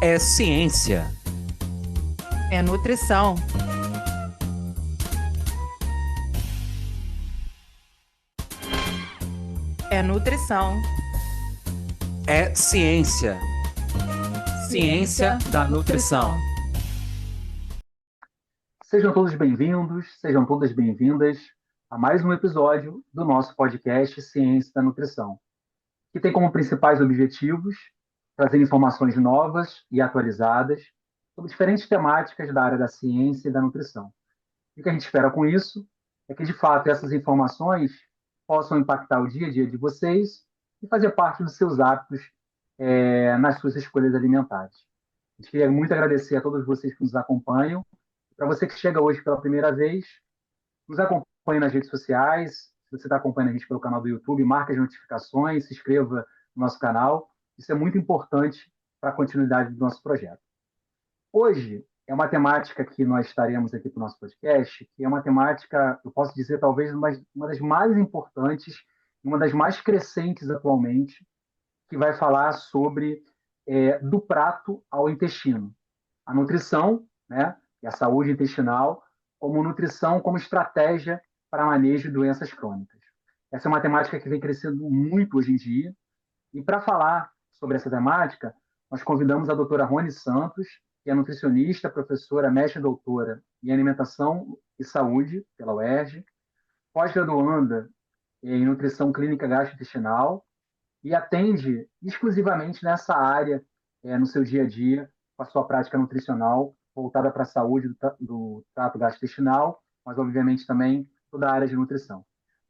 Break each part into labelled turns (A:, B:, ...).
A: É ciência.
B: É nutrição. É nutrição.
A: É ciência. Ciência
B: Ciência
A: da
B: da
A: nutrição.
B: nutrição.
C: Sejam todos bem-vindos, sejam todas bem-vindas a mais um episódio do nosso podcast Ciência da Nutrição, que tem como principais objetivos trazer informações novas e atualizadas sobre diferentes temáticas da área da ciência e da nutrição. E o que a gente espera com isso é que, de fato, essas informações possam impactar o dia a dia de vocês e fazer parte dos seus hábitos nas suas escolhas alimentares. A gente queria muito agradecer a todos vocês que nos acompanham. Para você que chega hoje pela primeira vez, nos acompanhe nas redes sociais. Se você está acompanhando a gente pelo canal do YouTube, marque as notificações, se inscreva no nosso canal. Isso é muito importante para a continuidade do nosso projeto. Hoje é uma temática que nós estaremos aqui para o nosso podcast, que é uma temática, eu posso dizer, talvez uma das mais importantes, uma das mais crescentes atualmente, que vai falar sobre do prato ao intestino. A nutrição, né, e a saúde intestinal, como nutrição, como estratégia para manejo de doenças crônicas. Essa é uma temática que vem crescendo muito hoje em dia. E para falar sobre essa temática, nós convidamos a doutora Rony Santos, que é nutricionista, professora, mestre e doutora em alimentação e saúde pela UERJ, pós-graduanda em nutrição clínica gastrointestinal e atende exclusivamente nessa área no seu dia a dia, com a sua prática nutricional voltada para a saúde do trato gastrointestinal, mas obviamente também toda a área de nutrição.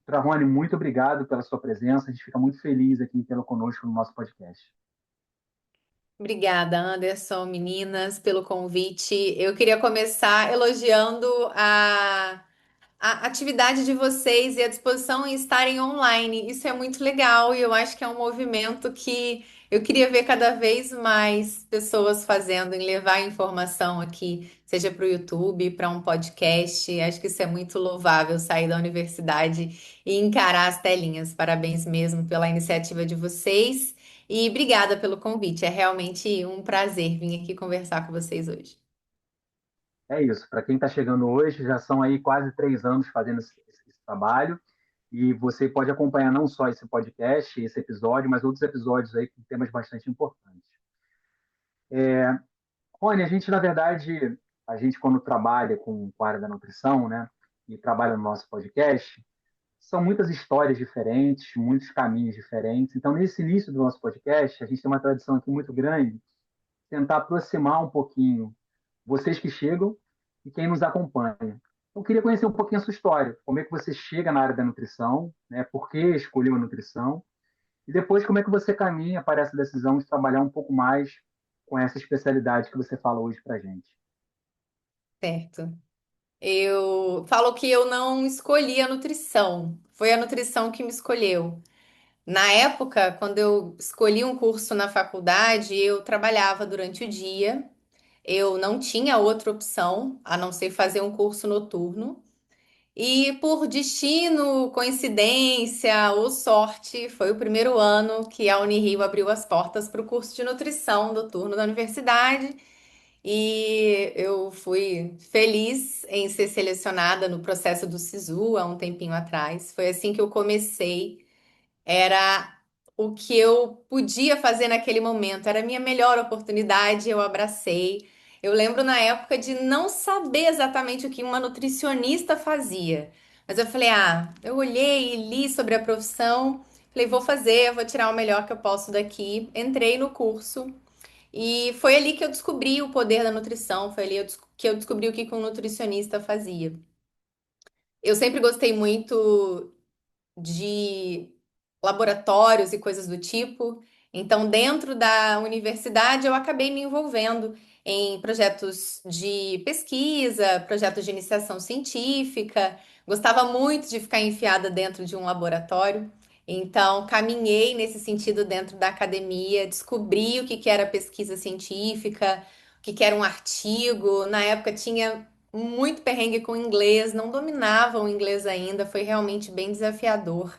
C: Doutora Rony, muito obrigado pela sua presença. A gente fica muito feliz aqui em tê-la conosco no nosso podcast.
D: Obrigada, Anderson, meninas, pelo convite. Eu queria começar elogiando a atividade de vocês e a disposição em estarem online. Isso é muito legal e eu acho que é um movimento que eu queria ver cada vez mais pessoas fazendo, em levar informação aqui, seja para o YouTube, para um podcast. Acho que isso é muito louvável, sair da universidade e encarar as telinhas. Parabéns mesmo pela iniciativa de vocês. E obrigada pelo convite. É realmente um prazer vir aqui conversar com vocês hoje.
C: É isso. Para quem está chegando hoje, já são aí quase 3 anos fazendo esse trabalho. E você pode acompanhar não só esse podcast, esse episódio, mas outros episódios aí com temas bastante importantes. Rony, a gente, na verdade, a gente quando trabalha com a área da nutrição, né, e trabalha no nosso podcast, são muitas histórias diferentes, muitos caminhos diferentes. Então, nesse início do nosso podcast, a gente tem uma tradição aqui muito grande, tentar aproximar um pouquinho vocês que chegam e quem nos acompanha. Eu queria conhecer um pouquinho a sua história, como é que você chega na área da nutrição, né, por que escolheu a nutrição, e depois como é que você caminha para essa decisão de trabalhar um pouco mais com essa especialidade que você fala hoje para a gente.
D: Certo. Eu falo que eu não escolhi a nutrição, foi a nutrição que me escolheu. Na época, quando eu escolhi um curso na faculdade, eu trabalhava durante o dia, eu não tinha outra opção a não ser fazer um curso noturno. E por destino, coincidência ou sorte, foi o primeiro ano que a Unirio abriu as portas para o curso de nutrição noturno da universidade. E eu fui feliz em ser selecionada no processo do SISU há um tempinho atrás. Foi assim que eu comecei. Era o que eu podia fazer naquele momento, era a minha melhor oportunidade, eu abracei. Eu lembro na época de não saber exatamente o que uma nutricionista fazia, mas eu falei: ah, eu olhei e li sobre a profissão, falei: vou fazer, vou tirar o melhor que eu posso daqui. Entrei no curso. E foi ali que eu descobri o poder da nutrição, foi ali que eu descobri o que que um nutricionista fazia. Eu sempre gostei muito de laboratórios e coisas do tipo. Então, dentro da universidade, eu acabei me envolvendo em projetos de pesquisa, projetos de iniciação científica. Gostava muito de ficar enfiada dentro de um laboratório. Então, caminhei nesse sentido dentro da academia, descobri o que que era pesquisa científica, o que que era um artigo. Na época tinha muito perrengue com inglês, não dominava o inglês ainda, foi realmente bem desafiador.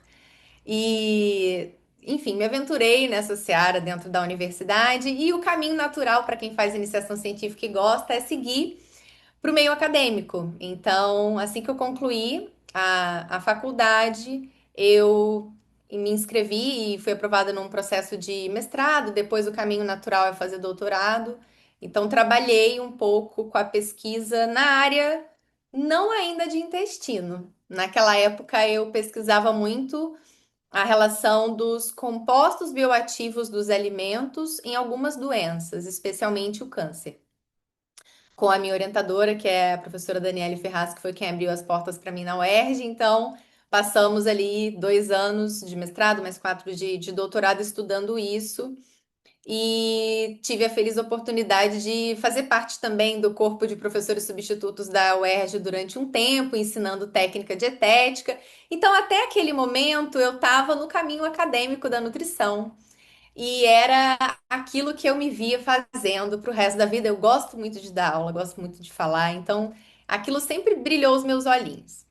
D: E enfim, me aventurei nessa seara dentro da universidade e o caminho natural para quem faz iniciação científica e gosta é seguir para o meio acadêmico. Então, assim que eu concluí a faculdade, eu me inscrevi e fui aprovada num processo de mestrado. Depois, o caminho natural é fazer doutorado. Então, trabalhei um pouco com a pesquisa na área, não ainda de intestino. Naquela época, eu pesquisava muito a relação dos compostos bioativos dos alimentos em algumas doenças, especialmente o câncer com a minha orientadora, que é a professora Daniele Ferraz, que foi quem abriu as portas para mim na UERJ. Então, passamos ali 2 anos de mestrado, mais 4 de doutorado estudando isso. E tive a feliz oportunidade de fazer parte também do corpo de professores substitutos da UERJ durante um tempo, ensinando técnica dietética. Então, até aquele momento, eu estava no caminho acadêmico da nutrição. E era aquilo que eu me via fazendo para o resto da vida. Eu gosto muito de dar aula, gosto muito de falar, então aquilo sempre brilhou os meus olhinhos.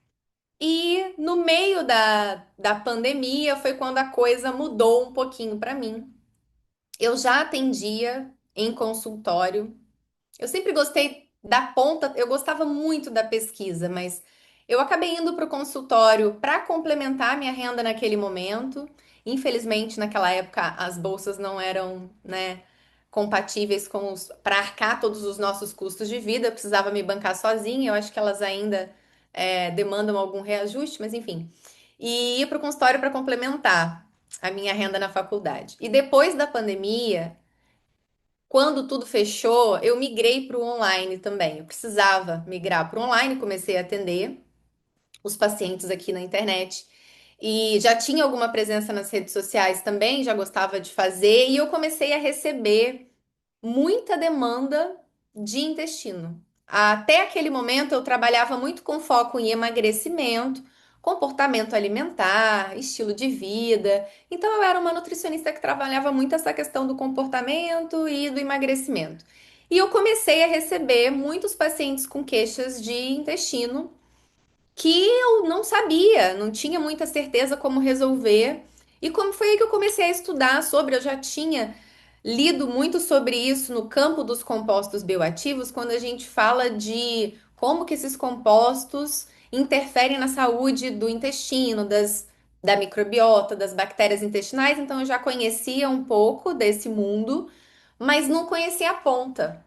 D: E no meio da pandemia foi quando a coisa mudou um pouquinho para mim. Eu já atendia em consultório, eu sempre gostei da ponta, eu gostava muito da pesquisa, mas eu acabei indo para o consultório para complementar minha renda naquele momento. Infelizmente, naquela época, as bolsas não eram, né, compatíveis com os para arcar todos os nossos custos de vida. Eu precisava me bancar sozinha. Eu acho que elas ainda demandam algum reajuste, mas enfim. E ir para o consultório para complementar a minha renda na faculdade. E depois da pandemia, quando tudo fechou, eu migrei para o online também. Eu precisava migrar para o online, comecei a atender os pacientes aqui na internet. E já tinha alguma presença nas redes sociais também, já gostava de fazer, e eu comecei a receber muita demanda de intestino. Até aquele momento eu trabalhava muito com foco em emagrecimento, comportamento alimentar, estilo de vida. Então eu era uma nutricionista que trabalhava muito essa questão do comportamento e do emagrecimento. E eu comecei a receber muitos pacientes com queixas de intestino que eu não sabia, não tinha muita certeza como resolver. E como foi aí que eu comecei a estudar sobre, eu já tinha lido muito sobre isso no campo dos compostos bioativos, quando a gente fala de como que esses compostos interferem na saúde do intestino, da microbiota, das bactérias intestinais. Então eu já conhecia um pouco desse mundo, mas não conhecia a ponta.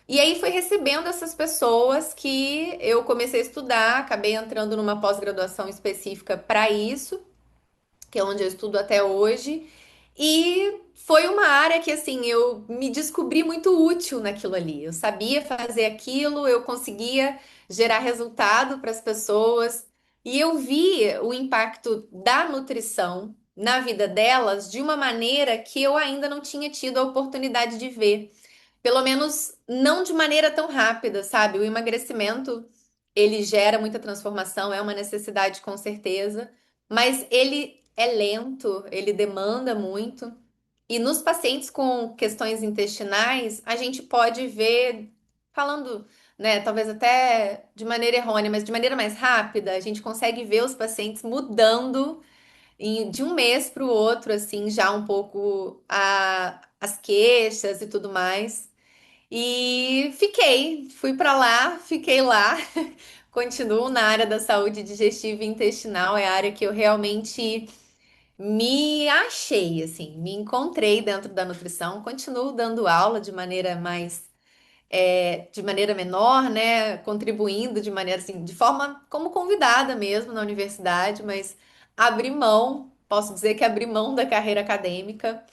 D: E aí foi recebendo essas pessoas que eu comecei a estudar, acabei entrando numa pós-graduação específica para isso, que é onde eu estudo até hoje. E foi uma área que, assim, eu me descobri muito útil naquilo ali. Eu sabia fazer aquilo, eu conseguia gerar resultado para as pessoas. E eu vi o impacto da nutrição na vida delas de uma maneira que eu ainda não tinha tido a oportunidade de ver. Pelo menos não de maneira tão rápida, sabe? O emagrecimento, ele gera muita transformação, é uma necessidade com certeza, mas ele é lento, ele demanda muito. E nos pacientes com questões intestinais, a gente pode ver, falando, né, talvez até de maneira errônea, mas de maneira mais rápida, a gente consegue ver os pacientes mudando de um mês para o outro, assim, já um pouco as queixas e tudo mais. E fui para lá, fiquei lá. Continuo na área da saúde digestiva e intestinal, é a área que eu realmente me achei, assim, me encontrei dentro da nutrição. Continuo dando aula de maneira de maneira menor, né? Contribuindo de maneira assim, de forma como convidada mesmo na universidade, mas abri mão, posso dizer que abri mão da carreira acadêmica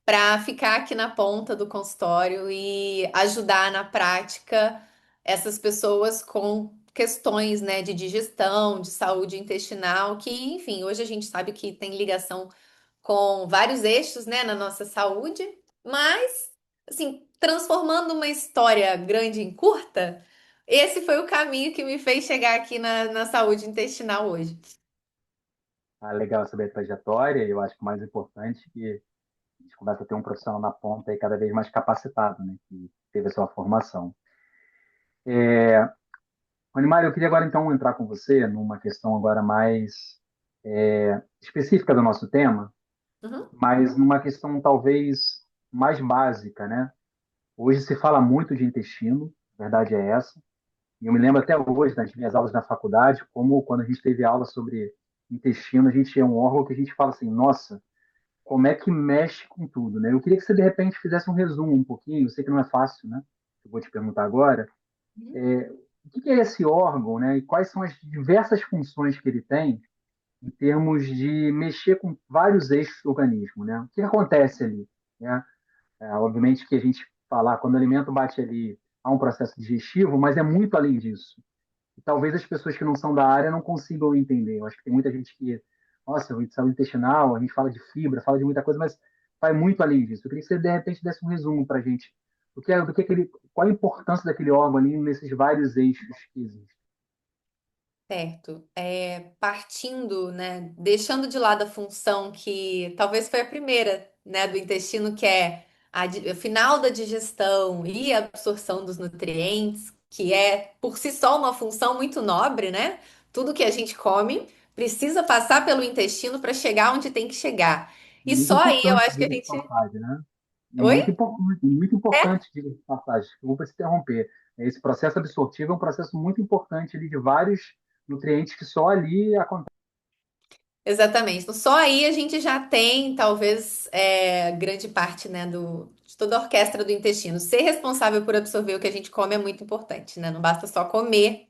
D: para ficar aqui na ponta do consultório e ajudar na prática essas pessoas com questões, né, de digestão, de saúde intestinal, que, enfim, hoje a gente sabe que tem ligação com vários eixos, né, na nossa saúde, mas, assim, transformando uma história grande em curta, esse foi o caminho que me fez chegar aqui na saúde intestinal hoje.
C: Legal saber a trajetória, e eu acho que o mais importante é que a gente começa a ter um profissional na ponta e cada vez mais capacitado, né, que teve a sua formação. Animar, eu queria agora então entrar com você numa questão agora mais específica do nosso tema,
D: Uhum.
C: mas numa questão talvez mais básica, né? Hoje se fala muito de intestino, a verdade é essa. E eu me lembro até hoje, nas minhas aulas na faculdade, como quando a gente teve aula sobre intestino, a gente é um órgão que a gente fala assim, nossa, como é que mexe com tudo, né? Eu queria que você, de repente, fizesse um resumo um pouquinho, eu sei que não é fácil, né? Eu vou te perguntar agora. O que é esse órgão, né? E quais são as diversas funções que ele tem em termos de mexer com vários eixos do organismo, né? O que acontece ali, né? Obviamente que a gente falar, quando o alimento bate ali, há um processo digestivo, mas é muito além disso. E talvez as pessoas que não são da área não consigam entender. Eu acho que tem muita gente que, nossa, saúde intestinal, a gente fala de fibra, fala de muita coisa, mas vai muito além disso. Eu queria que você, de repente, desse um resumo para a gente do que aquele, qual a importância daquele órgão ali nesses vários eixos que existem.
D: Certo. Partindo, né, deixando de lado a função que talvez foi a primeira, né, do intestino, que é o final da digestão e absorção dos nutrientes, que é por si só uma função muito nobre, né? Tudo que a gente come precisa passar pelo intestino para chegar onde tem que chegar. E
C: Muito
D: só aí eu
C: importante,
D: acho que a
C: diga de
D: gente.
C: passagem, né? E
D: Oi?
C: muito
D: É,
C: importante, diga de passagem. Desculpa se interromper. Esse processo absortivo é um processo muito importante ali de vários nutrientes que só ali acontecem.
D: exatamente. Então, só aí a gente já tem, talvez, grande parte, né, de toda a orquestra do intestino. Ser responsável por absorver o que a gente come é muito importante, né? Não basta só comer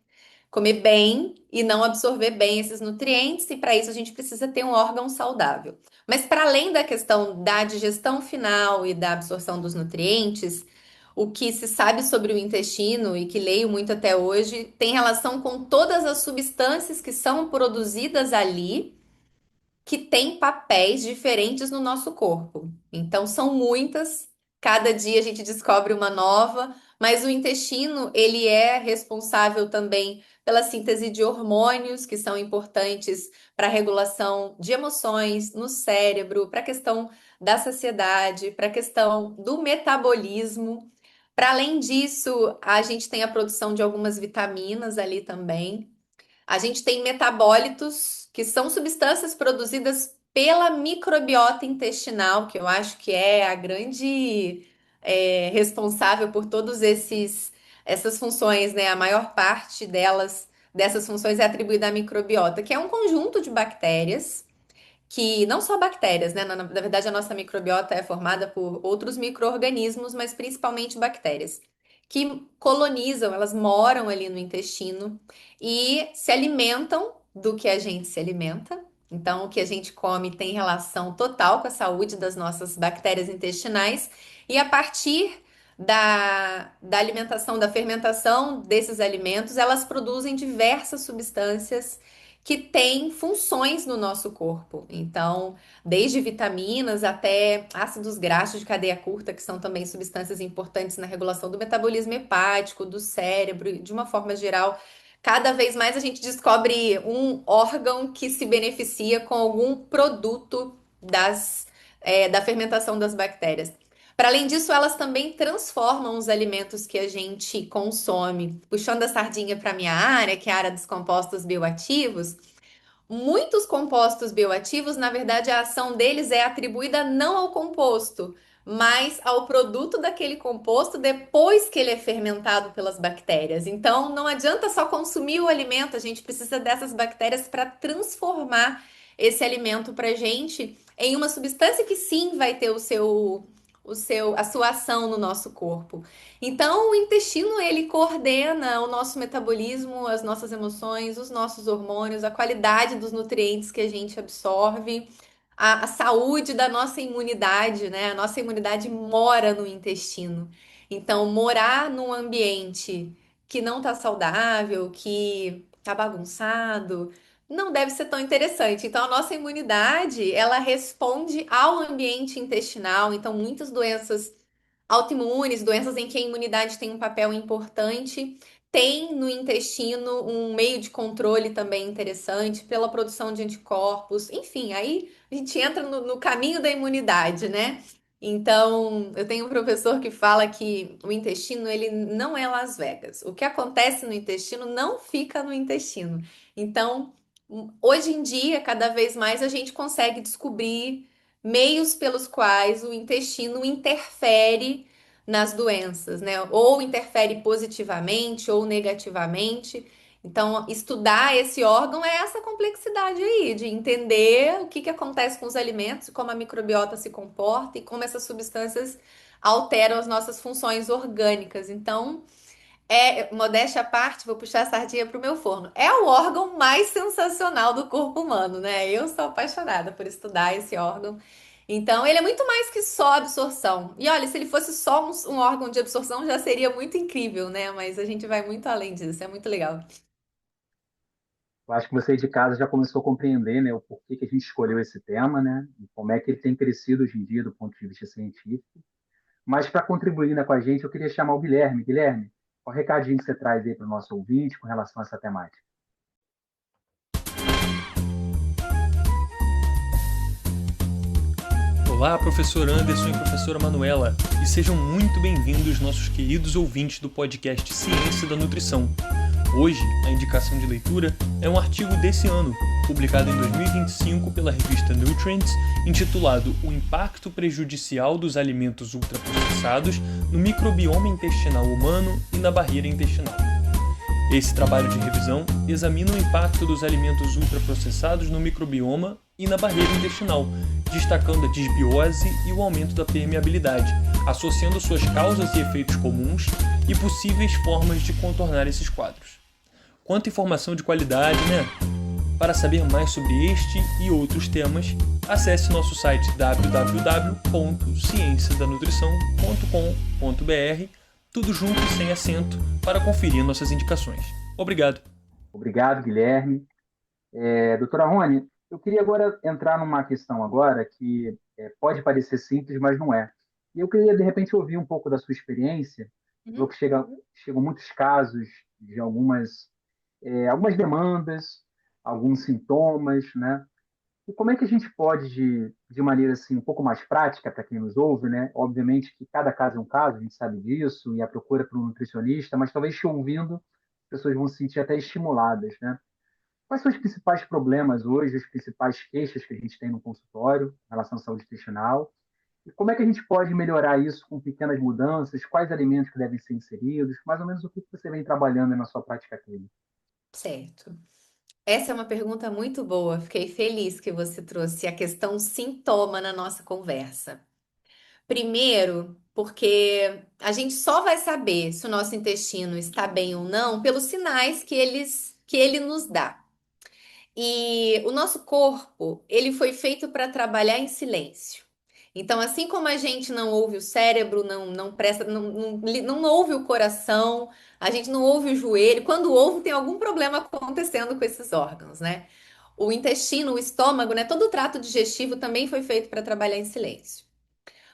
D: bem e não absorver bem esses nutrientes, e para isso a gente precisa ter um órgão saudável. Mas para além da questão da digestão final e da absorção dos nutrientes, o que se sabe sobre o intestino e que leio muito até hoje tem relação com todas as substâncias que são produzidas ali que têm papéis diferentes no nosso corpo. Então, são muitas, cada dia a gente descobre uma nova, mas o intestino, ele é responsável também pela síntese de hormônios, que são importantes para a regulação de emoções no cérebro, para a questão da saciedade, para a questão do metabolismo. Para além disso, a gente tem a produção de algumas vitaminas ali também. A gente tem metabólitos, que são substâncias produzidas pela microbiota intestinal, que eu acho que é a grande responsável por todos essas funções, né? A maior parte dessas funções é atribuída à microbiota, que é um conjunto de bactérias que não só bactérias, né? Na verdade, a nossa microbiota é formada por outros micro-organismos, mas principalmente bactérias, que colonizam, elas moram ali no intestino e se alimentam do que a gente se alimenta. Então, o que a gente come tem relação total com a saúde das nossas bactérias intestinais, e a partir da alimentação, da fermentação desses alimentos, elas produzem diversas substâncias que têm funções no nosso corpo. Então, desde vitaminas até ácidos graxos de cadeia curta, que são também substâncias importantes na regulação do metabolismo hepático, do cérebro, e de uma forma geral. Cada vez mais a gente descobre um órgão que se beneficia com algum produto da fermentação das bactérias. Para além disso, elas também transformam os alimentos que a gente consome. Puxando a sardinha para minha área, que é a área dos compostos bioativos, muitos compostos bioativos, na verdade, a ação deles é atribuída não ao composto, mas ao produto daquele composto depois que ele é fermentado pelas bactérias. Então, não adianta só consumir o alimento, a gente precisa dessas bactérias para transformar esse alimento para a gente em uma substância que sim vai ter a sua ação no nosso corpo. Então, o intestino, ele coordena o nosso metabolismo, as nossas emoções, os nossos hormônios, a qualidade dos nutrientes que a gente absorve, a saúde da nossa imunidade, né? A nossa imunidade mora no intestino. Então, morar num ambiente que não tá saudável, que tá bagunçado, não deve ser tão interessante. Então, a nossa imunidade, ela responde ao ambiente intestinal. Então, muitas doenças autoimunes, doenças em que a imunidade tem um papel importante, tem no intestino um meio de controle também interessante pela produção de anticorpos. Enfim, aí a gente entra no caminho da imunidade, né? Então, eu tenho um professor que fala que o intestino, ele não é Las Vegas. O que acontece no intestino não fica no intestino. Então, hoje em dia, cada vez mais a gente consegue descobrir meios pelos quais o intestino interfere nas doenças, né? Ou interfere positivamente ou negativamente. Então, estudar esse órgão é essa complexidade aí, de entender o que que acontece com os alimentos, como a microbiota se comporta e como essas substâncias alteram as nossas funções orgânicas. Então, modéstia à parte, vou puxar a sardinha pro meu forno. É o órgão mais sensacional do corpo humano, né? Eu sou apaixonada por estudar esse órgão. Então, ele é muito mais que só absorção. E olha, se ele fosse só um órgão de absorção, já seria muito incrível, né? Mas a gente vai muito além disso, é muito legal.
C: Eu acho que você de casa já começou a compreender, né, o porquê que a gente escolheu esse tema, né, e como é que ele tem crescido hoje em dia do ponto de vista científico. Mas para contribuir, né, com a gente, eu queria chamar o Guilherme. Guilherme, qual recadinho que você traz aí para o nosso ouvinte com relação a essa temática?
E: Olá, professor Anderson e professora Manuela, e sejam muito bem-vindos nossos queridos ouvintes do podcast Ciência da Nutrição. Hoje, a indicação de leitura é um artigo desse ano, publicado em 2025 pela revista Nutrients, intitulado O impacto prejudicial dos alimentos ultraprocessados no microbioma intestinal humano e na barreira intestinal. Esse trabalho de revisão examina o impacto dos alimentos ultraprocessados no microbioma e na barreira intestinal, destacando a disbiose e o aumento da permeabilidade, associando suas causas e efeitos comuns e possíveis formas de contornar esses quadros. Quanta informação de qualidade, né? Para saber mais sobre este e outros temas, acesse nosso site www.cienciadanutrição.com.br, tudo junto e sem acento, para conferir nossas indicações. Obrigado.
C: Obrigado, Guilherme. Doutora Rony, eu queria agora entrar numa questão agora que pode parecer simples, mas não é. E eu queria, de repente, ouvir um pouco da sua experiência,
D: Uhum.
C: porque chegam muitos casos de algumas demandas, alguns sintomas, né? E como é que a gente pode, de maneira assim, um pouco mais prática para quem nos ouve, né? Obviamente que cada caso é um caso, a gente sabe disso, e a procura por um nutricionista, mas talvez te ouvindo, as pessoas vão se sentir até estimuladas, né? Quais são os principais problemas hoje, as principais queixas que a gente tem no consultório em relação à saúde intestinal? E como é que a gente pode melhorar isso com pequenas mudanças? Quais alimentos que devem ser inseridos? Mais ou menos o que você vem trabalhando na sua prática clínica?
D: Certo. Essa é uma pergunta muito boa. Fiquei feliz que você trouxe a questão sintoma na nossa conversa. Primeiro, porque a gente só vai saber se o nosso intestino está bem ou não pelos sinais que ele nos dá. E o nosso corpo, ele foi feito para trabalhar em silêncio. Então, assim como a gente não ouve o cérebro, não presta, não ouve o coração, a gente não ouve o joelho. Quando ouve, tem algum problema acontecendo com esses órgãos, né? O intestino, o estômago, né? Todo o trato digestivo também foi feito para trabalhar em silêncio.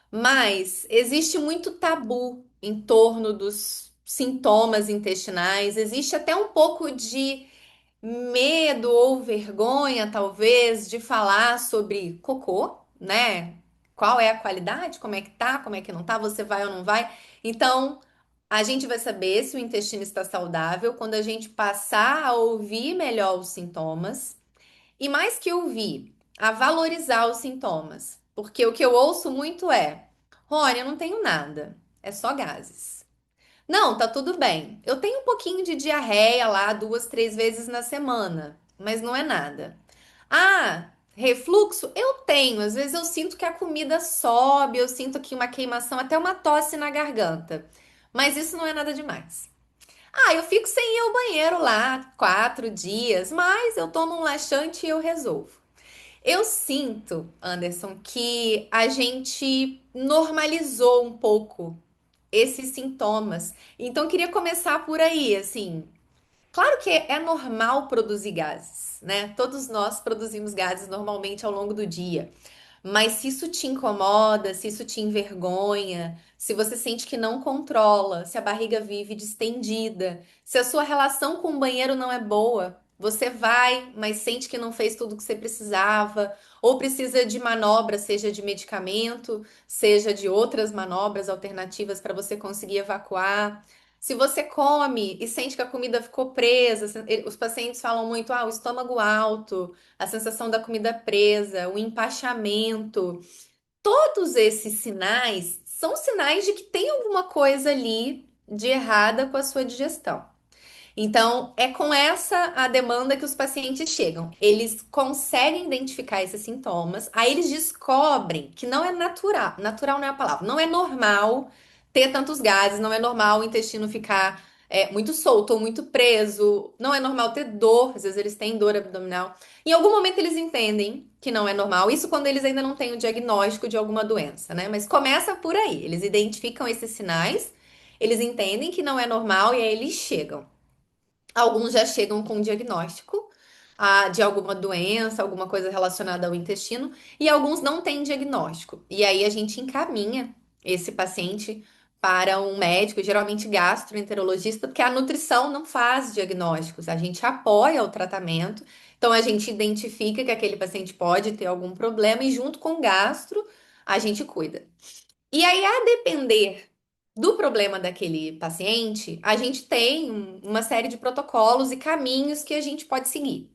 D: Mas existe muito tabu em torno dos sintomas intestinais, existe até um pouco de medo ou vergonha, talvez, de falar sobre cocô, né? Qual é a qualidade? Como é que tá? Como é que não tá? Você vai ou não vai? Então, a gente vai saber se o intestino está saudável quando a gente passar a ouvir melhor os sintomas e mais que ouvir, a valorizar os sintomas. Porque o que eu ouço muito é: Rony, eu não tenho nada, é só gases. Não, tá tudo bem. Eu tenho um pouquinho de diarreia lá 2, 3 vezes na semana, mas não é nada. Ah, refluxo? Eu tenho. Às vezes eu sinto que a comida sobe, eu sinto aqui uma queimação, até uma tosse na garganta. Mas isso não é nada demais. Ah, eu fico sem ir ao banheiro lá 4 dias, mas eu tomo um laxante e eu resolvo. Eu sinto, Anderson, que a gente normalizou um pouco esses sintomas. Então, eu queria começar por aí, assim. Claro que é normal produzir gases, né? Todos nós produzimos gases normalmente ao longo do dia. Mas se isso te incomoda, se isso te envergonha, se você sente que não controla, se a barriga vive distendida, se a sua relação com o banheiro não é boa, você vai, mas sente que não fez tudo o que você precisava, ou precisa de manobra, seja de medicamento, seja de outras manobras alternativas para você conseguir evacuar. Se você come e sente que a comida ficou presa, os pacientes falam muito, o estômago alto, a sensação da comida presa, o empachamento. Todos esses sinais são sinais de que tem alguma coisa ali de errada com a sua digestão. Então, é com essa a demanda que os pacientes chegam. Eles conseguem identificar esses sintomas, aí eles descobrem que não é natural, natural não é a palavra, não é normal ter tantos gases, não é normal o intestino ficar muito solto ou muito preso, não é normal ter dor, às vezes eles têm dor abdominal. Em algum momento eles entendem que não é normal, isso quando eles ainda não têm o diagnóstico de alguma doença, né? Mas começa por aí, eles identificam esses sinais, eles entendem que não é normal e aí eles chegam. Alguns já chegam com diagnóstico de alguma doença, alguma coisa relacionada ao intestino, e alguns não têm diagnóstico. E aí a gente encaminha esse paciente para um médico, geralmente gastroenterologista, porque a nutrição não faz diagnósticos, a gente apoia o tratamento. Então a gente identifica que aquele paciente pode ter algum problema e junto com o gastro a gente cuida. E aí, a depender do problema daquele paciente, a gente tem uma série de protocolos e caminhos que a gente pode seguir.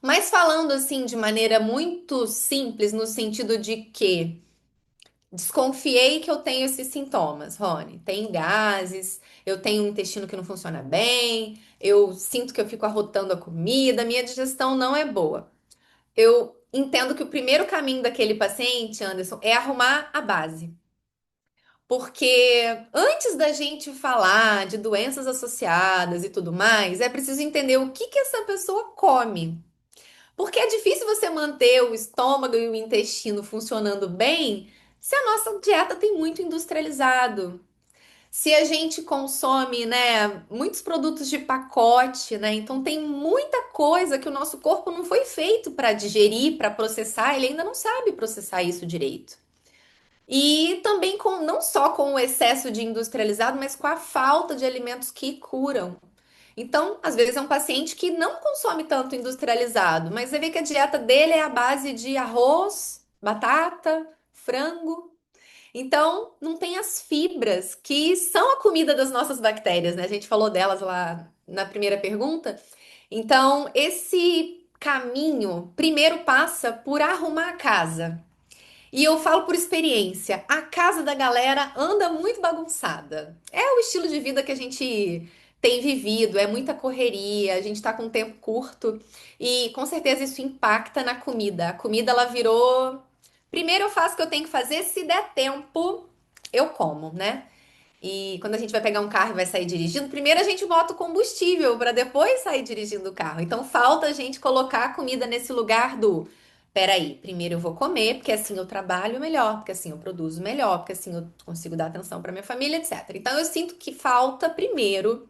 D: Mas falando assim de maneira muito simples, no sentido de que desconfiei que eu tenho esses sintomas, Rony. Tenho gases, eu tenho um intestino que não funciona bem, eu sinto que eu fico arrotando a comida, minha digestão não é boa. Eu entendo que o primeiro caminho daquele paciente, Anderson, é arrumar a base. Porque antes da gente falar de doenças associadas e tudo mais, é preciso entender o que que essa pessoa come. Porque é difícil você manter o estômago e o intestino funcionando bem se a nossa dieta tem muito industrializado. Se a gente consome, né, muitos produtos de pacote, né? Então tem muita coisa que o nosso corpo não foi feito para digerir, para processar, ele ainda não sabe processar isso direito. E também com não só com o excesso de industrializado, mas com a falta de alimentos que curam. Então, às vezes é um paciente que não consome tanto industrializado, mas você vê que a dieta dele é a base de arroz, batata, frango. Então, não tem as fibras que são a comida das nossas bactérias, né? A gente falou delas lá na primeira pergunta. Então, esse caminho primeiro passa por arrumar a casa. E eu falo por experiência, a casa da galera anda muito bagunçada. É o estilo de vida que a gente tem vivido, é muita correria, a gente tá com um tempo curto e com certeza isso impacta na comida. A comida ela virou. Primeiro eu faço o que eu tenho que fazer, se der tempo, eu como, né? E quando a gente vai pegar um carro e vai sair dirigindo, primeiro a gente bota o combustível para depois sair dirigindo o carro. Então falta a gente colocar a comida nesse lugar do, peraí, primeiro eu vou comer, porque assim eu trabalho melhor, porque assim eu produzo melhor, porque assim eu consigo dar atenção para minha família, etc. Então eu sinto que falta primeiro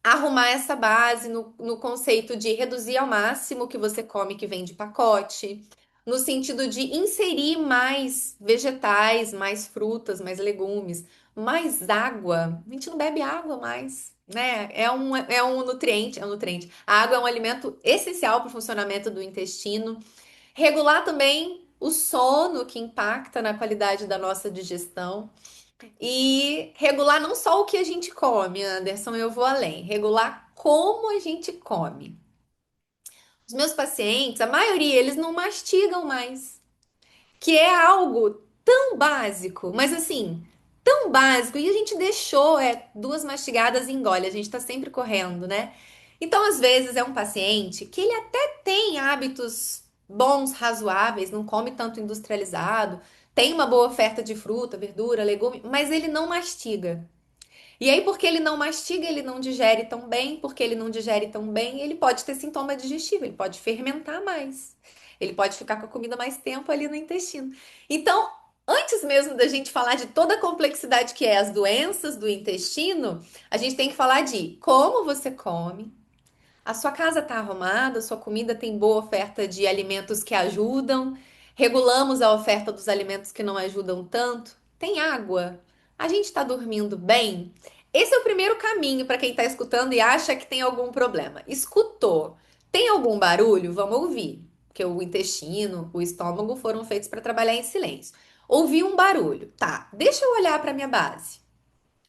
D: arrumar essa base no conceito de reduzir ao máximo o que você come que vem de pacote, no sentido de inserir mais vegetais, mais frutas, mais legumes, mais água. A gente não bebe água mais, né? É um nutriente, é um nutriente. A água é um alimento essencial para o funcionamento do intestino. Regular também o sono, que impacta na qualidade da nossa digestão. E regular não só o que a gente come, Anderson, eu vou além. Regular como a gente come. Os meus pacientes, a maioria, eles não mastigam mais, que é algo tão básico, mas assim, tão básico, e a gente deixou, duas mastigadas e engole, a gente tá sempre correndo, né? Então, às vezes, é um paciente que ele até tem hábitos bons, razoáveis, não come tanto industrializado, tem uma boa oferta de fruta, verdura, legume, mas ele não mastiga. E aí, porque ele não mastiga, ele não digere tão bem, porque ele não digere tão bem, ele pode ter sintoma digestivo, ele pode fermentar mais, ele pode ficar com a comida mais tempo ali no intestino. Então, antes mesmo da gente falar de toda a complexidade que é as doenças do intestino, a gente tem que falar de como você come, a sua casa está arrumada, a sua comida tem boa oferta de alimentos que ajudam, regulamos a oferta dos alimentos que não ajudam tanto, tem água, a gente está dormindo bem. Esse é o primeiro caminho para quem está escutando e acha que tem algum problema. Escutou, tem algum barulho? Vamos ouvir, porque o intestino, o estômago foram feitos para trabalhar em silêncio. Ouvi um barulho, tá? Deixa eu olhar para minha base.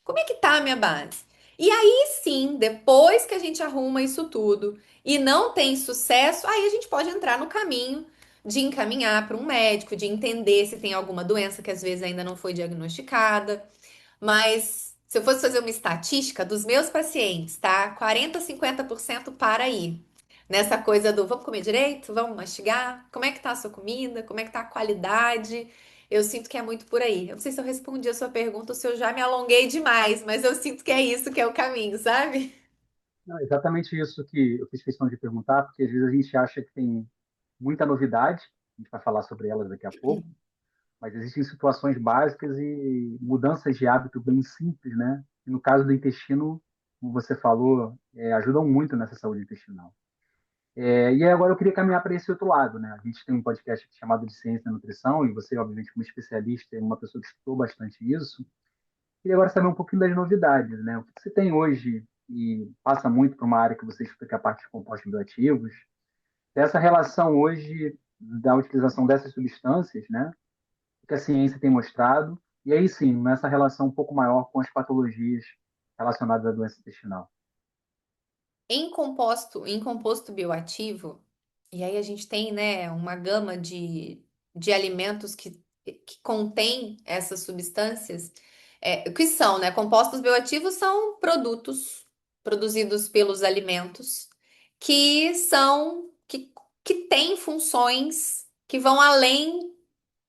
D: Como é que tá a minha base? E aí sim, depois que a gente arruma isso tudo e não tem sucesso, aí a gente pode entrar no caminho de encaminhar para um médico, de entender se tem alguma doença que às vezes ainda não foi diagnosticada. Mas se eu fosse fazer uma estatística dos meus pacientes, tá? 40, 50% para aí. Nessa coisa do vamos comer direito, vamos mastigar, como é que tá a sua comida, como é que tá a qualidade. Eu sinto que é muito por aí. Eu não sei se eu respondi a sua pergunta ou se eu já me alonguei demais, mas eu sinto que é isso que é o caminho, sabe?
C: Não, é exatamente isso que eu fiz questão de perguntar, porque às vezes a gente acha que tem muita novidade, a gente vai falar sobre elas daqui a pouco, mas existem situações básicas e mudanças de hábito bem simples, né? E no caso do intestino, como você falou, ajudam muito nessa saúde intestinal. E agora eu queria caminhar para esse outro lado, né? A gente tem um podcast chamado de Ciência da Nutrição, e você, obviamente, como especialista, é uma pessoa que estudou bastante isso. Queria agora saber um pouquinho das novidades, né? O que você tem hoje e passa muito para uma área que você estuda, que é a parte de compostos bioativos, dessa relação hoje da utilização dessas substâncias, né? Que a ciência tem mostrado, e aí sim, nessa relação um pouco maior com as patologias relacionadas à doença intestinal.
D: Em composto bioativo, e aí a gente tem, né, uma gama de alimentos que contém essas substâncias, que são, né, compostos bioativos são produtos produzidos pelos alimentos que são, que têm funções que vão além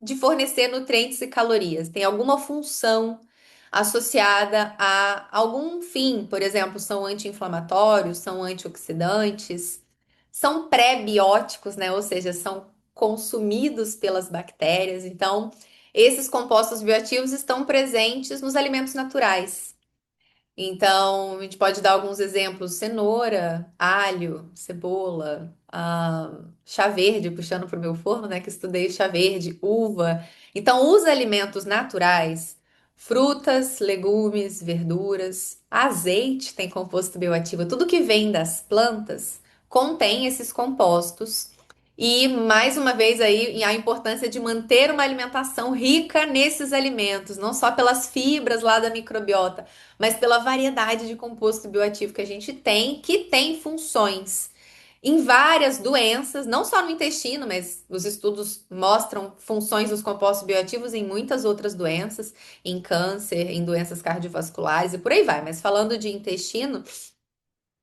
D: de fornecer nutrientes e calorias. Tem alguma função associada a algum fim, por exemplo, são anti-inflamatórios, são antioxidantes, são pré-bióticos, né? Ou seja, são consumidos pelas bactérias. Então, esses compostos bioativos estão presentes nos alimentos naturais. Então, a gente pode dar alguns exemplos: cenoura, alho, cebola, chá verde, puxando para o meu forno, né, que estudei chá verde, uva. Então, os alimentos naturais, frutas, legumes, verduras, azeite tem composto bioativo, tudo que vem das plantas contém esses compostos. E mais uma vez aí a importância de manter uma alimentação rica nesses alimentos, não só pelas fibras lá da microbiota, mas pela variedade de composto bioativo que a gente tem, que tem funções em várias doenças, não só no intestino, mas os estudos mostram funções dos compostos bioativos em muitas outras doenças, em câncer, em doenças cardiovasculares e por aí vai. Mas falando de intestino,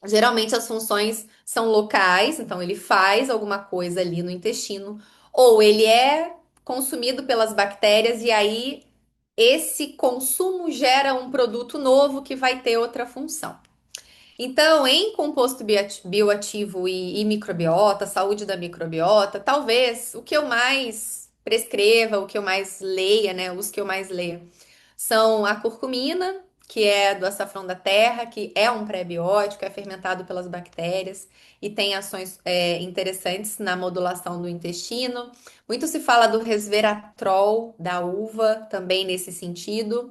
D: geralmente as funções são locais, então ele faz alguma coisa ali no intestino, ou ele é consumido pelas bactérias e aí esse consumo gera um produto novo que vai ter outra função. Então, em composto bioativo e microbiota, saúde da microbiota, talvez o que eu mais prescreva, o que eu mais leia, né? Os que eu mais leia são a curcumina, que é do açafrão da terra, que é um pré-biótico, é fermentado pelas bactérias e tem ações interessantes na modulação do intestino. Muito se fala do resveratrol da uva, também nesse sentido.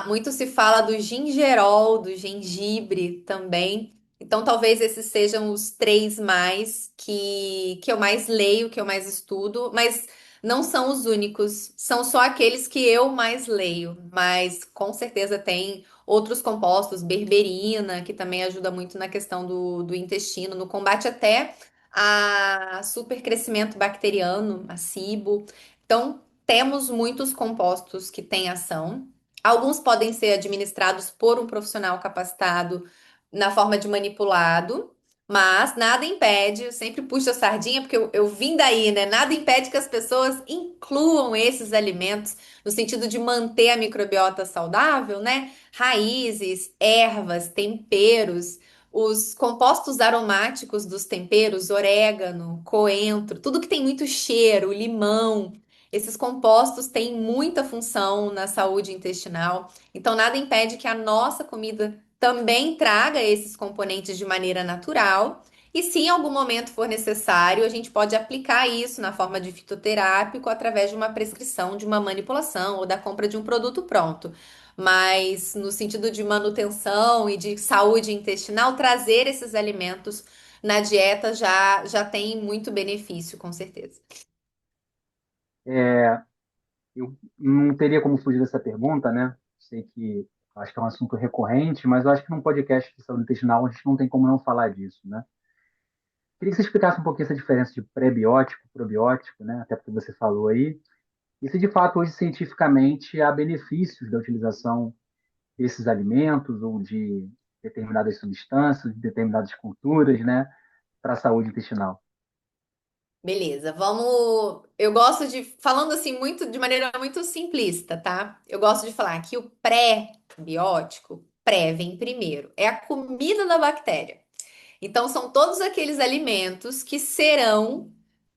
D: Muito se fala do gingerol, do gengibre também. Então, talvez esses sejam os três mais que eu mais leio, que eu mais estudo, mas não são os únicos. São só aqueles que eu mais leio. Mas com certeza tem outros compostos, berberina, que também ajuda muito na questão do intestino, no combate até a supercrescimento bacteriano, a SIBO. Então, temos muitos compostos que têm ação. Alguns podem ser administrados por um profissional capacitado na forma de manipulado, mas nada impede, eu sempre puxo a sardinha, porque eu vim daí, né? Nada impede que as pessoas incluam esses alimentos no sentido de manter a microbiota saudável, né? Raízes, ervas, temperos, os compostos aromáticos dos temperos, orégano, coentro, tudo que tem muito cheiro, limão. Esses compostos têm muita função na saúde intestinal, então nada impede que a nossa comida também traga esses componentes de maneira natural. E se em algum momento for necessário, a gente pode aplicar isso na forma de fitoterápico através de uma prescrição, de uma manipulação ou da compra de um produto pronto. Mas no sentido de manutenção e de saúde intestinal, trazer esses alimentos na dieta já tem muito benefício, com certeza.
C: Eu não teria como fugir dessa pergunta, né? Sei que Acho que é um assunto recorrente, mas eu acho que num podcast de saúde intestinal a gente não tem como não falar disso, né? Queria que você explicasse um pouquinho essa diferença de pré-biótico, probiótico, né? Até porque você falou aí. E se de fato hoje cientificamente há benefícios da utilização desses alimentos ou de determinadas substâncias, de determinadas culturas, né, para a saúde intestinal.
D: Beleza, vamos. Eu gosto de, falando assim, muito de maneira muito simplista, tá? Eu gosto de falar que o pré-biótico, pré vem primeiro, é a comida da bactéria. Então, são todos aqueles alimentos que serão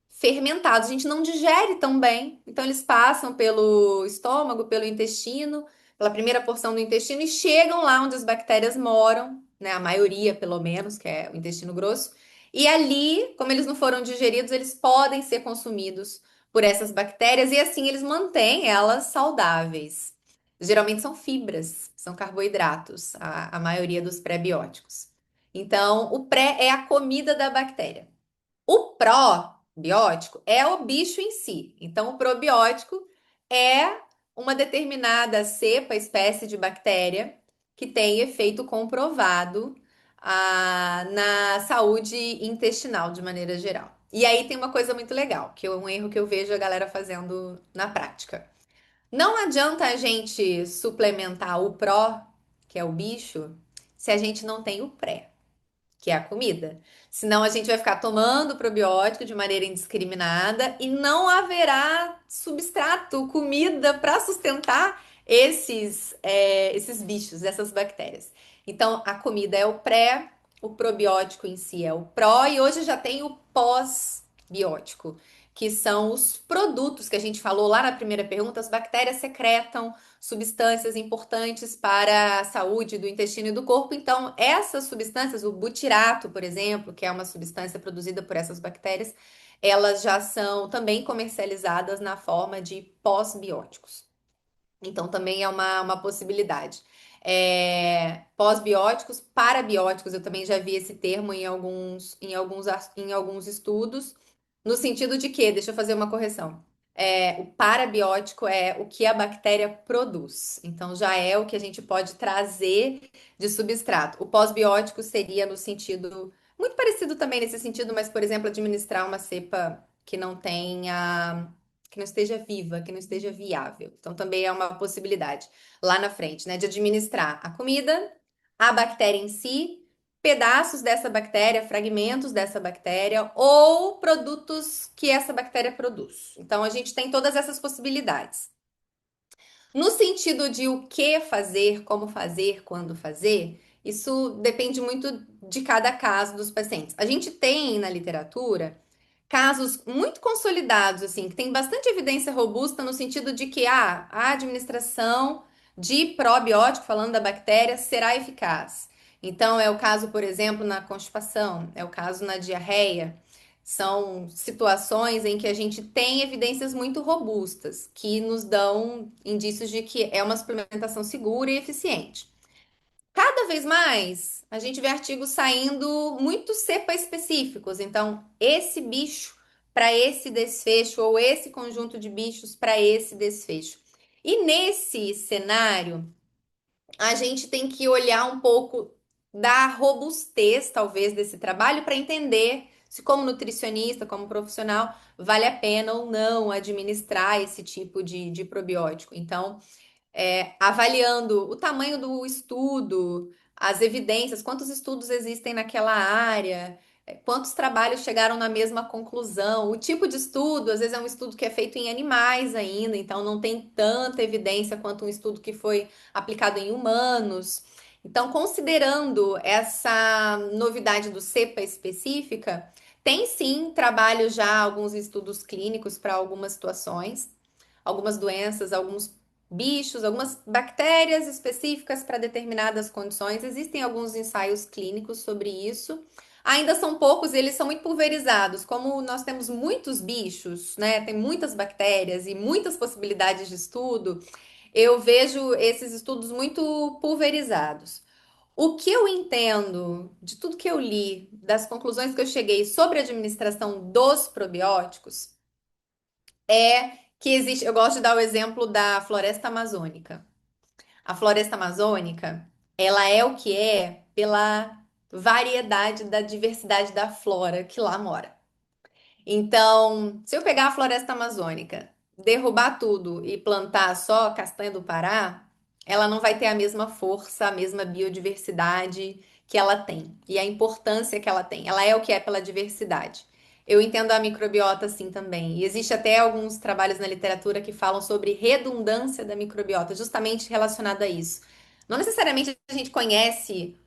D: fermentados. A gente não digere tão bem. Então, eles passam pelo estômago, pelo intestino, pela primeira porção do intestino e chegam lá onde as bactérias moram, né? A maioria, pelo menos, que é o intestino grosso. E ali, como eles não foram digeridos, eles podem ser consumidos por essas bactérias e assim eles mantêm elas saudáveis. Geralmente são fibras, são carboidratos, a maioria dos pré-bióticos. Então, o pré é a comida da bactéria. O probiótico é o bicho em si. Então, o probiótico é uma determinada cepa, espécie de bactéria que tem efeito comprovado na saúde intestinal de maneira geral. E aí tem uma coisa muito legal, que é um erro que eu vejo a galera fazendo na prática. Não adianta a gente suplementar o pró, que é o bicho, se a gente não tem o pré, que é a comida. Senão a gente vai ficar tomando probiótico de maneira indiscriminada e não haverá substrato, comida para sustentar esses bichos, essas bactérias. Então, a comida é o pré, o probiótico em si é o pró, e hoje já tem o pós-biótico, que são os produtos que a gente falou lá na primeira pergunta. As bactérias secretam substâncias importantes para a saúde do intestino e do corpo. Então, essas substâncias, o butirato, por exemplo, que é uma substância produzida por essas bactérias, elas já são também comercializadas na forma de pós-bióticos. Então, também é uma possibilidade. Pós-bióticos, parabióticos, eu também já vi esse termo em alguns estudos, no sentido de que, deixa eu fazer uma correção. O parabiótico é o que a bactéria produz. Então, já é o que a gente pode trazer de substrato. O pós-biótico seria no sentido, muito parecido também nesse sentido, mas, por exemplo, administrar uma cepa que não tenha que não esteja viva, que não esteja viável. Então, também é uma possibilidade lá na frente, né? De administrar a comida, a bactéria em si, pedaços dessa bactéria, fragmentos dessa bactéria ou produtos que essa bactéria produz. Então, a gente tem todas essas possibilidades. No sentido de o que fazer, como fazer, quando fazer, isso depende muito de cada caso dos pacientes. A gente tem na literatura casos muito consolidados, assim, que tem bastante evidência robusta no sentido de que a administração de probiótico, falando da bactéria, será eficaz. Então, é o caso, por exemplo, na constipação, é o caso na diarreia. São situações em que a gente tem evidências muito robustas, que nos dão indícios de que é uma suplementação segura e eficiente. Cada vez mais, a gente vê artigos saindo muito cepa específicos. Então, esse bicho para esse desfecho, ou esse conjunto de bichos para esse desfecho. E nesse cenário, a gente tem que olhar um pouco da robustez, talvez, desse trabalho para entender se, como nutricionista, como profissional, vale a pena ou não administrar esse tipo de probiótico. Então, avaliando o tamanho do estudo, as evidências, quantos estudos existem naquela área, quantos trabalhos chegaram na mesma conclusão. O tipo de estudo, às vezes, é um estudo que é feito em animais ainda, então não tem tanta evidência quanto um estudo que foi aplicado em humanos. Então, considerando essa novidade do cepa específica, tem sim trabalho já, alguns estudos clínicos para algumas situações, algumas doenças, alguns bichos, algumas bactérias específicas para determinadas condições. Existem alguns ensaios clínicos sobre isso. Ainda são poucos, e eles são muito pulverizados. Como nós temos muitos bichos, né? Tem muitas bactérias e muitas possibilidades de estudo, eu vejo esses estudos muito pulverizados. O que eu entendo de tudo que eu li, das conclusões que eu cheguei sobre a administração dos probióticos, é que existe. Eu gosto de dar o exemplo da floresta amazônica. a floresta amazônica, ela é o que é pela variedade da diversidade da flora que lá mora. Então, se eu pegar a floresta amazônica, derrubar tudo e plantar só castanha do Pará, ela não vai ter a mesma força, a mesma biodiversidade que ela tem e a importância que ela tem. Ela é o que é pela diversidade. Eu entendo a microbiota assim também. E existe até alguns trabalhos na literatura que falam sobre redundância da microbiota, justamente relacionado a isso. Não necessariamente a gente conhece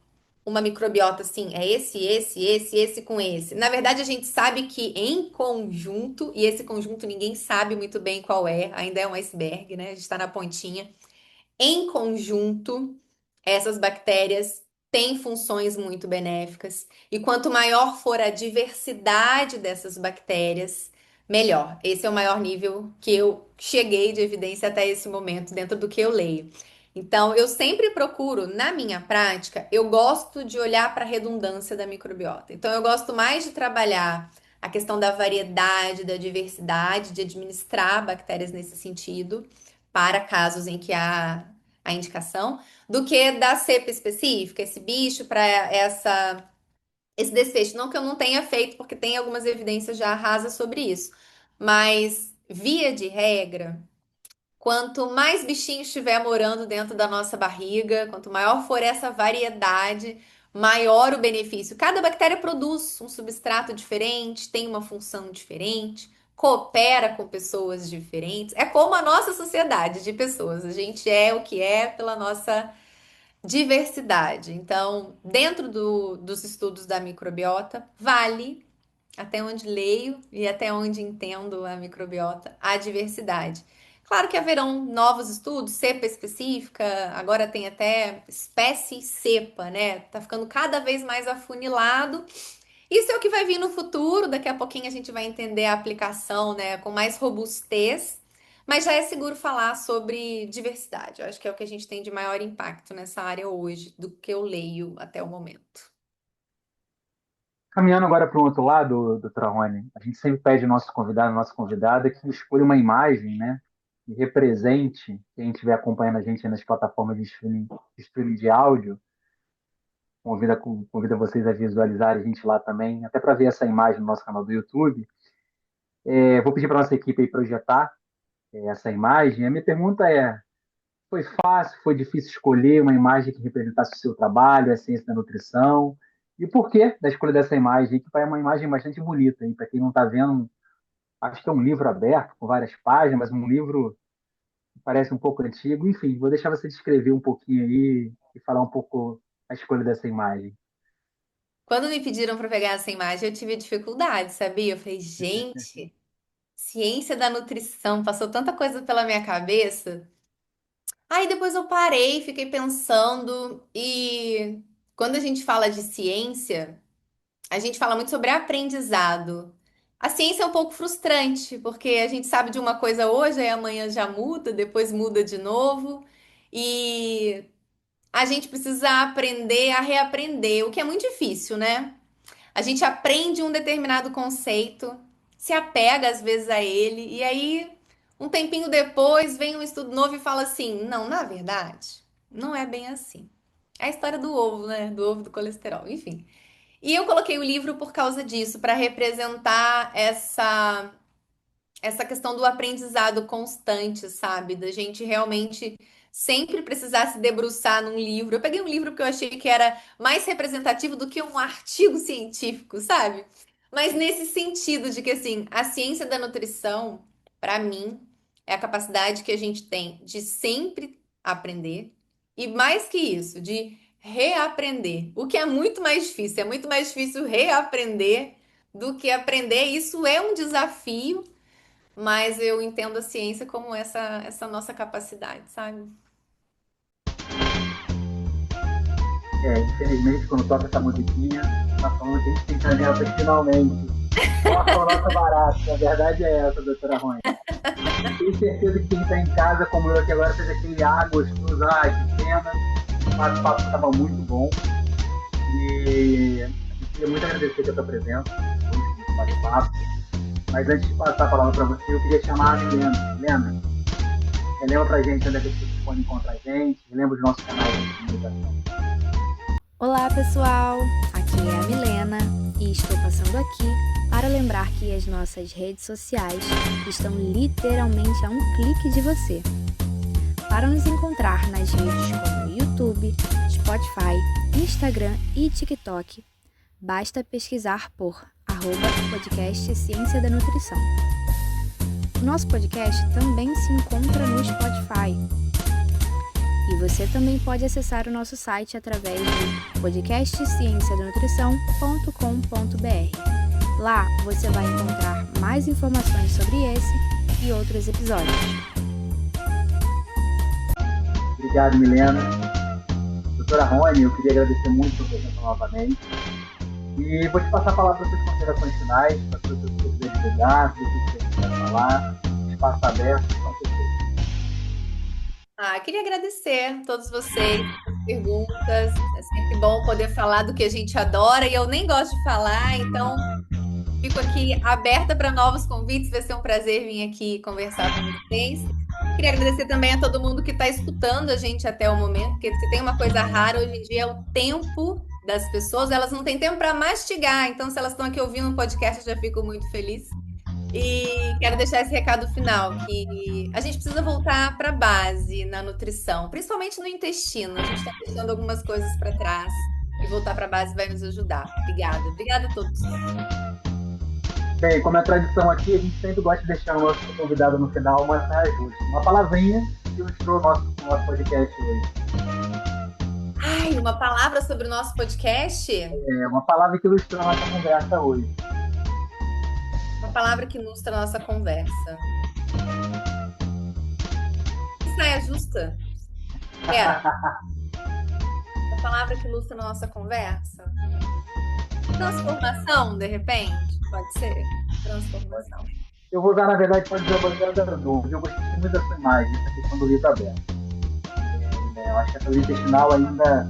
D: uma microbiota assim, é esse com esse. Na verdade, a gente sabe que em conjunto, e esse conjunto ninguém sabe muito bem qual é, ainda é um iceberg, né? A gente está na pontinha. Em conjunto, essas bactérias têm funções muito benéficas, e quanto maior for a diversidade dessas bactérias, melhor. Esse é o maior nível que eu cheguei de evidência até esse momento, dentro do que eu leio. Então, eu sempre procuro, na minha prática, eu gosto de olhar para a redundância da microbiota. Então, eu gosto mais de trabalhar a questão da variedade, da diversidade, de administrar bactérias nesse sentido, para casos em que há a indicação, do que da cepa específica, esse bicho para esse desfecho. Não que eu não tenha feito, porque tem algumas evidências já rasas sobre isso. Mas, via de regra, quanto mais bichinhos estiver morando dentro da nossa barriga, quanto maior for essa variedade, maior o benefício. Cada bactéria produz um substrato diferente, tem uma função diferente, coopera com pessoas diferentes. É como a nossa sociedade de pessoas. A gente é o que é pela nossa diversidade. Então, dentro dos estudos da microbiota, vale, até onde leio e até onde entendo a microbiota, a diversidade. Claro que haverão novos estudos, cepa específica, agora tem até espécie cepa, né? Tá ficando cada vez mais afunilado. Isso é o que vai vir no futuro, daqui a pouquinho a gente vai entender a aplicação, né, com mais robustez, mas já é seguro falar sobre diversidade. Eu acho que é o que a gente tem de maior impacto nessa área hoje, do que eu leio até o momento.
C: Caminhando agora para o outro lado, doutora Rony, a gente sempre pede ao nosso convidado, nossa convidada, que escolha uma imagem, né, que represente, quem estiver acompanhando a gente aí nas plataformas de streaming de áudio, convida vocês a visualizarem a gente lá também, até para ver essa imagem no nosso canal do YouTube. Vou pedir para a nossa equipe aí projetar essa imagem. A minha pergunta é: foi fácil, foi difícil escolher uma imagem que representasse o seu trabalho, a ciência da nutrição? E o porquê da escolha dessa imagem? Que é uma imagem bastante bonita, para quem não está vendo, acho que é um livro aberto, com várias páginas, mas um livro que parece um pouco antigo. Enfim, vou deixar você descrever um pouquinho aí e falar um pouco a escolha dessa imagem.
D: Quando me pediram para pegar essa imagem, eu tive dificuldade, sabia? Eu falei, gente, ciência da nutrição, passou tanta coisa pela minha cabeça. Aí depois eu parei, fiquei pensando, e quando a gente fala de ciência, a gente fala muito sobre aprendizado. A ciência é um pouco frustrante, porque a gente sabe de uma coisa hoje, aí amanhã já muda, depois muda de novo, e a gente precisa aprender a reaprender, o que é muito difícil, né? A gente aprende um determinado conceito, se apega às vezes a ele, e aí, um tempinho depois, vem um estudo novo e fala assim: não, na verdade, não é bem assim. É a história do ovo, né? Do ovo do colesterol, enfim. E eu coloquei o livro por causa disso, para representar essa questão do aprendizado constante, sabe? Da gente realmente sempre precisar se debruçar num livro. Eu peguei um livro porque eu achei que era mais representativo do que um artigo científico, sabe? Mas nesse sentido de que, assim, a ciência da nutrição, para mim, é a capacidade que a gente tem de sempre aprender e, mais que isso, de reaprender. O que é muito mais difícil. É muito mais difícil reaprender do que aprender. Isso é um desafio, mas eu entendo a ciência como essa nossa capacidade, sabe?
C: Infelizmente, quando toca essa musiquinha, tá falando que a gente tem caneta finalmente. Nossa, o nosso barato. A verdade é essa, doutora Rony. Tenho certeza que quem está em casa, como eu aqui agora, fez aquele gostoso. Ai, que pena. Mas o papo estava muito bom. E eu queria muito agradecer a sua presença. Foi um bate-papo. Mas antes de passar a palavra para você, eu queria chamar a Milena. Milena, Relembra pra gente onde é que as pessoas podem encontrar a gente, relembra os nossos canais de comunicação.
F: Olá pessoal, aqui é a Milena e estou passando aqui para lembrar que as nossas redes sociais estão literalmente a um clique de você. Para nos encontrar nas redes como YouTube, Spotify, Instagram e TikTok, basta pesquisar por @podcast Ciência da Nutrição. O nosso podcast também se encontra no Spotify. E você também pode acessar o nosso site através de podcastcienciadanutrição.com.br. Lá você vai encontrar mais informações sobre esse e outros episódios.
C: Obrigado, Milena. Doutora Rony, eu queria agradecer muito a sua presença novamente. E vou te passar a palavra para as suas considerações finais, para as pessoas que você quiser divulgar, se você quiser falar, espaço aberto, para vocês.
D: Queria agradecer a todos vocês pelas perguntas. É sempre bom poder falar do que a gente adora e eu nem gosto de falar, então fico aqui aberta para novos convites. Vai ser um prazer vir aqui conversar com vocês. Queria agradecer também a todo mundo que está escutando a gente até o momento, porque se tem uma coisa rara hoje em dia é o tempo das pessoas. Elas não têm tempo para mastigar, então se elas estão aqui ouvindo um podcast eu já fico muito feliz. E quero deixar esse recado final, que a gente precisa voltar para a base na nutrição, principalmente no intestino. A gente está deixando algumas coisas para trás e voltar para a base vai nos ajudar. Obrigada a todos.
C: Bem, como é tradição aqui, a gente sempre gosta de deixar o nosso convidado no final uma ajuda. Uma palavrinha que ilustrou o nosso podcast hoje.
D: Uma palavra sobre o nosso podcast?
C: Uma palavra que ilustrou a nossa conversa hoje.
D: Uma palavra que ilustra a nossa conversa. Saia justa? Uma palavra que ilustra a nossa conversa? Transformação, de repente? Pode ser? Transformação.
C: Eu vou usar, na verdade, pode dizer organizador. Eu gostei muito da sua imagem, essa questão do livro aberto. Eu acho que a saúde intestinal ainda é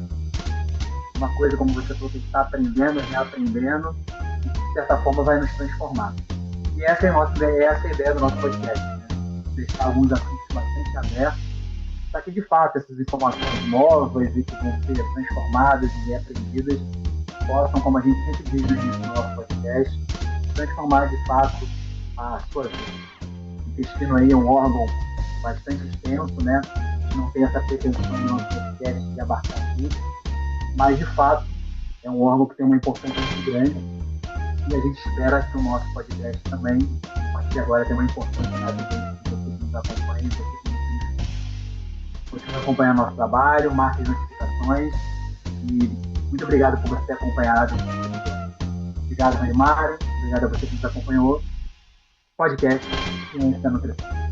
C: uma coisa, como você falou, que a gente está aprendendo, reaprendendo, e de certa forma vai nos transformar. E essa é a ideia do nosso podcast, né? Deixar alguns assuntos bastante abertos, para que, de fato, essas informações novas e que vão ser transformadas e reaprendidas possam, como a gente sempre diz no início do nosso podcast, transformar, de fato, a sua vida. O intestino aí é um órgão bastante extenso, né? A gente não tem essa pretensão no nosso podcast de abarcar tudo, mas, de fato, é um órgão que tem uma importância muito grande. E a gente espera que o nosso podcast também, a partir de agora, tenha uma importância na vida de vocês que nos acompanhem, de vocês que continuem acompanhando nosso trabalho, marque as notificações. E muito obrigado por você ter acompanhado. Obrigado, Mário. Obrigado a você que nos acompanhou. Podcast Ciência da Nutrição.